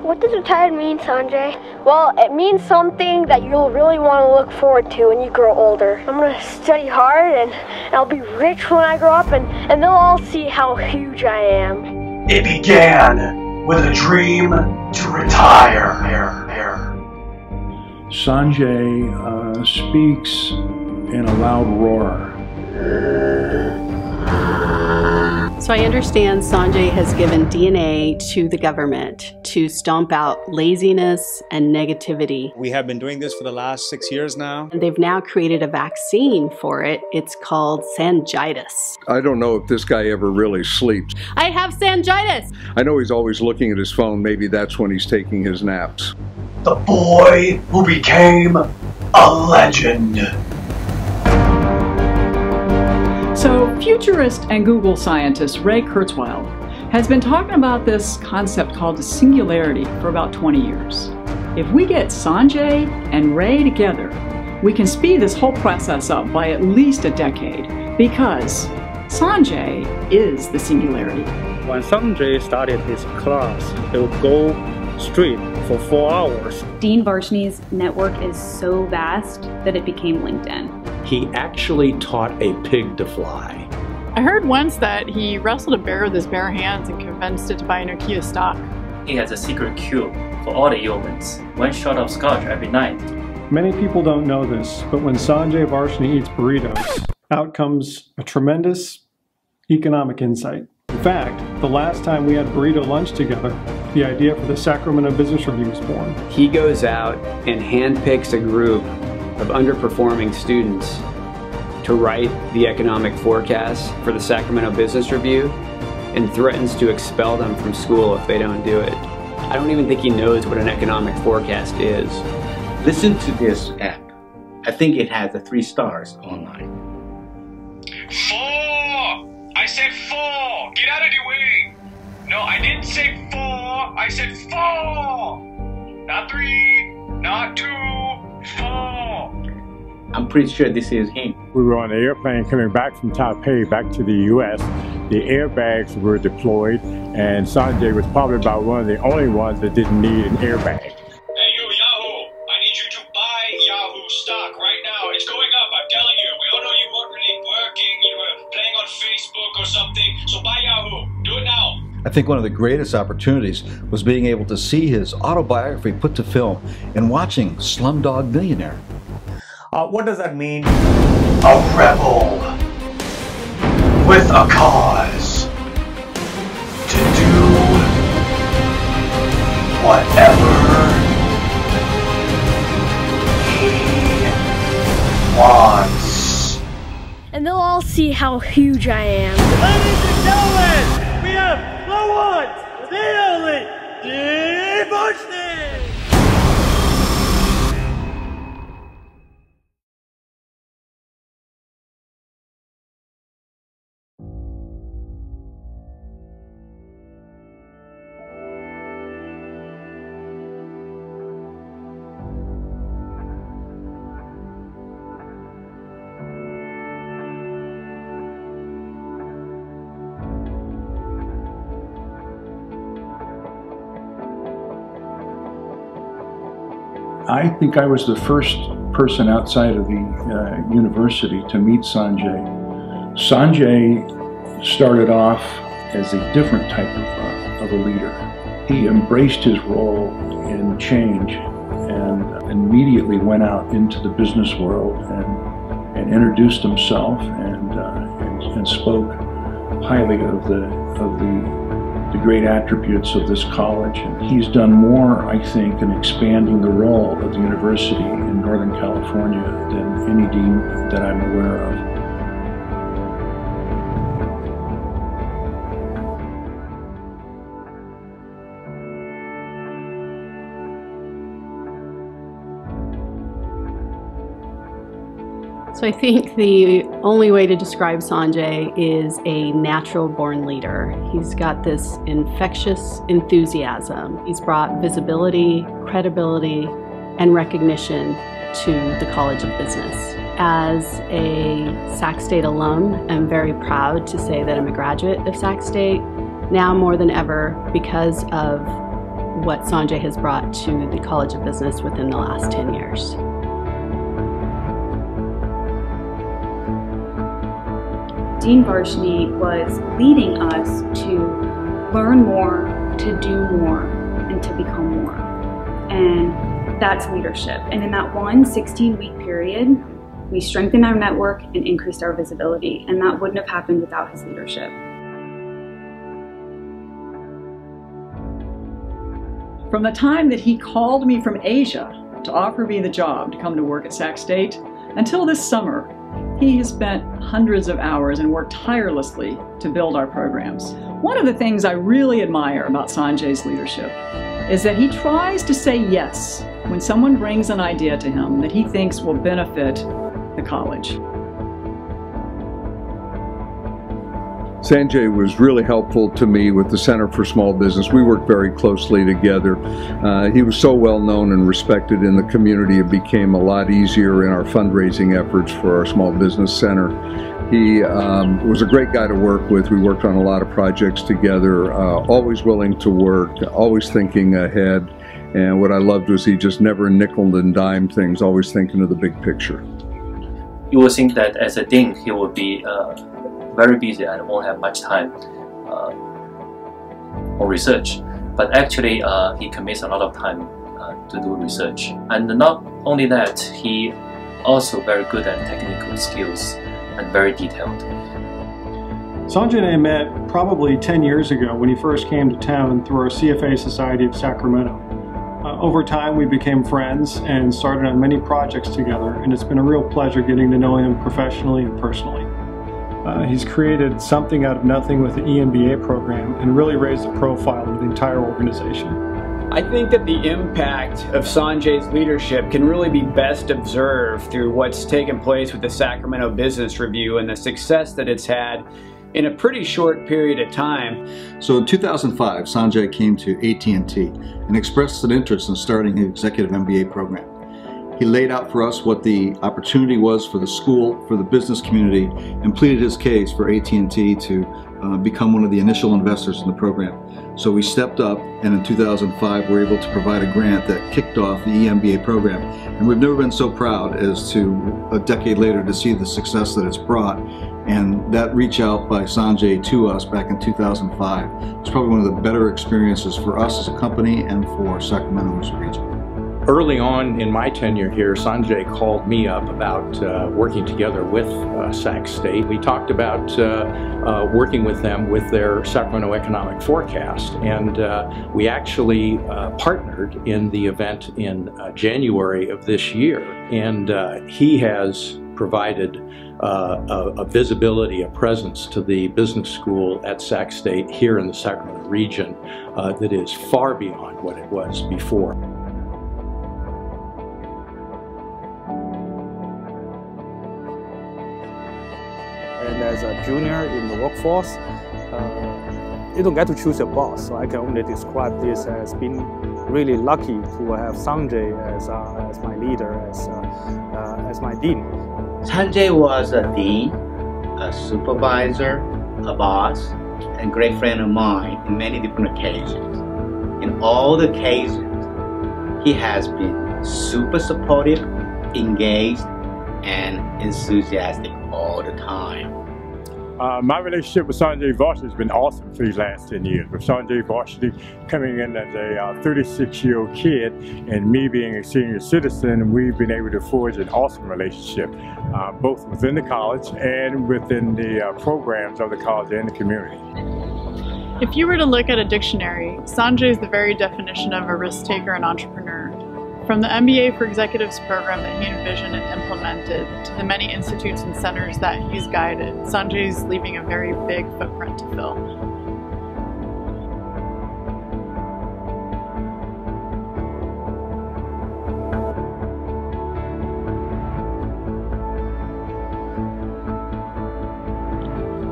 What does retired mean, Sanjay? Well, it means something that you'll really want to look forward to when you grow older. I'm going to study hard and I'll be rich when I grow up and they'll all see how huge I am. It began with a dream to retire. Sanjay speaks in a loud roar. So I understand Sanjay has given DNA to the government to stomp out laziness and negativity. We have been doing this for the last 6 years now. And they've now created a vaccine for it. It's called Sanjitis. I don't know if this guy ever really sleeps. I have Sanjitis! I know he's always looking at his phone. Maybe that's when he's taking his naps. The boy who became a legend. So, futurist and Google scientist Ray Kurzweil has been talking about this concept called the singularity for about 20 years. If we get Sanjay and Ray together, we can speed this whole process up by at least a decade, because Sanjay is the singularity. When Sanjay started his class, he would go straight for 4 hours. Dean Varshney's network is so vast that it became LinkedIn. He actually taught a pig to fly. I heard once that he wrestled a bear with his bare hands and convinced it to buy an Nokia stock. He has a secret cube for all the ailments. 1 shot of scotch every night. Many people don't know this, but when Sanjay Varshney eats burritos, out comes a tremendous economic insight. In fact, the last time we had burrito lunch together, the idea for the Sacramento Business Review was born. He goes out and handpicks a group of underperforming students to write the economic forecast for the Sacramento Business Review and threatens to expel them from school if they don't do it. I don't even think he knows what an economic forecast is. Listen to this app. I think it has the 3 stars online. 4! I said 4! Get out of the way! No, I didn't say 4! I said 4! Not 3, not 2, 4! I'm pretty sure this is him. We were on an airplane coming back from Taipei back to the U.S. The airbags were deployed, and Sanjay was probably about one of the only ones that didn't need an airbag. Hey, you, Yahoo! I need you to buy Yahoo stock right now. It's going up, I'm telling you. We all know you weren't really working. You were playing on Facebook or something. So buy Yahoo. Do it now. I think one of the greatest opportunities was being able to see his autobiography put to film and watching Slumdog Millionaire. What does that mean? A rebel with a cause to do whatever he wants. And they'll all see how huge I am. Ladies and gentlemen, we have the one, the only, Sanjay Varshney! I think I was the first person outside of the university to meet Sanjay. Sanjay started off as a different type of a leader. He embraced his role in change and immediately went out into the business world and introduced himself and spoke highly of the great attributes of this college. And he's done more, I think, in expanding the role of the university in Northern California than any dean that I'm aware of. So I think the only way to describe Sanjay is a natural-born leader. He's got this infectious enthusiasm. He's brought visibility, credibility, and recognition to the College of Business. As a Sac State alum, I'm very proud to say that I'm a graduate of Sac State, now more than ever because of what Sanjay has brought to the College of Business within the last 10 years. Dean Varshney was leading us to learn more, to do more, and to become more. And that's leadership. And in that one 16-week period, we strengthened our network and increased our visibility. And that wouldn't have happened without his leadership. From the time that he called me from Asia to offer me the job to come to work at Sac State until this summer, he has spent hundreds of hours and worked tirelessly to build our programs. One of the things I really admire about Sanjay's leadership is that he tries to say yes when someone brings an idea to him that he thinks will benefit the college. Sanjay was really helpful to me with the Center for Small Business. We worked very closely together. He was so well known and respected in the community, it became a lot easier in our fundraising efforts for our Small Business Center. He was a great guy to work with. We worked on a lot of projects together, always willing to work, always thinking ahead. And what I loved was he just never nickel and dime things, always thinking of the big picture. You would think that as a dean, he would be very busy and won't have much time for research. But actually, he commits a lot of time to do research. And not only that, he also very good at technical skills and very detailed. Sanjay and I met probably 10 years ago when he first came to town through our CFA Society of Sacramento. Over time, we became friends and started on many projects together, and it's been a real pleasure getting to know him professionally and personally. He's created something out of nothing with the EMBA program and really raised the profile of the entire organization. I think that the impact of Sanjay's leadership can really be best observed through what's taken place with the Sacramento Business Review and the success that it's had in a pretty short period of time. So in 2005, Sanjay came to AT&T and expressed an interest in starting an executive MBA program. He laid out for us what the opportunity was for the school, for the business community, and pleaded his case for AT&T to become one of the initial investors in the program. So we stepped up, and in 2005 we were able to provide a grant that kicked off the EMBA program. And we've never been so proud as to, a decade later, to see the success that it's brought. And that reach out by Sanjay to us back in 2005 was probably one of the better experiences for us as a company and for Sacramento as a region. Early on in my tenure here, Sanjay called me up about working together with Sac State. We talked about working with them with their Sacramento economic forecast, and we actually partnered in the event in January of this year. And he has provided a visibility, a presence to the business school at Sac State here in the Sacramento region that is far beyond what it was before. And as a junior in the workforce, you don't get to choose your boss. So I can only describe this as being really lucky to have Sanjay as my leader, as my dean. Sanjay was a dean, a supervisor, a boss, and great friend of mine in many different occasions. In all the cases, he has been super supportive, engaged, and enthusiastic all the time. My relationship with Sanjay Varshney has been awesome for these last 10 years. With Sanjay Varshney coming in as a 36-year-old kid and me being a senior citizen, we've been able to forge an awesome relationship, both within the college and within the programs of the college and the community. If you were to look at a dictionary, Sanjay is the very definition of a risk taker and entrepreneur. From the MBA for Executives program that he envisioned and implemented to the many institutes and centers that he's guided, Sanjay's leaving a very big footprint to fill.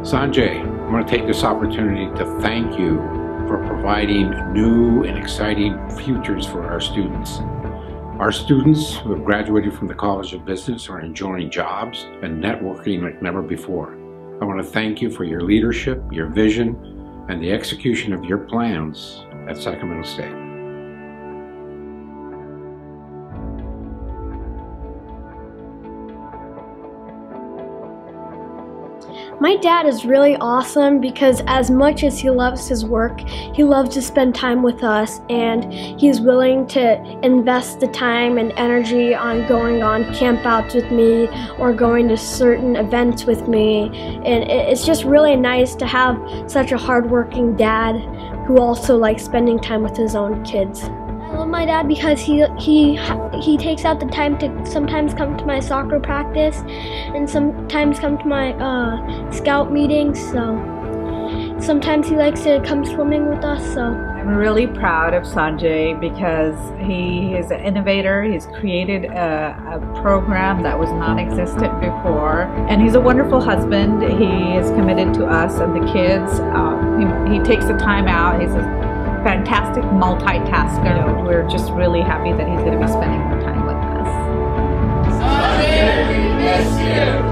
Sanjay, I want to take this opportunity to thank you for providing new and exciting futures for our students. Our students who have graduated from the College of Business are enjoying jobs and networking like never before. I want to thank you for your leadership, your vision, and the execution of your plans at Sacramento State. My dad is really awesome because as much as he loves his work, he loves to spend time with us, and he's willing to invest the time and energy on going on campouts with me or going to certain events with me. And it's just really nice to have such a hardworking dad who also likes spending time with his own kids. I love my dad because he takes out the time to sometimes come to my soccer practice and sometimes come to my scout meetings. So sometimes he likes to come swimming with us. So I'm really proud of Sanjay because he is an innovator. He's created a program that was non-existent before, and he's a wonderful husband. He is committed to us and the kids. He takes the time out. He's a fantastic multitasker. We're just really happy that he's going to be spending more time with us. Sanjay, we miss you.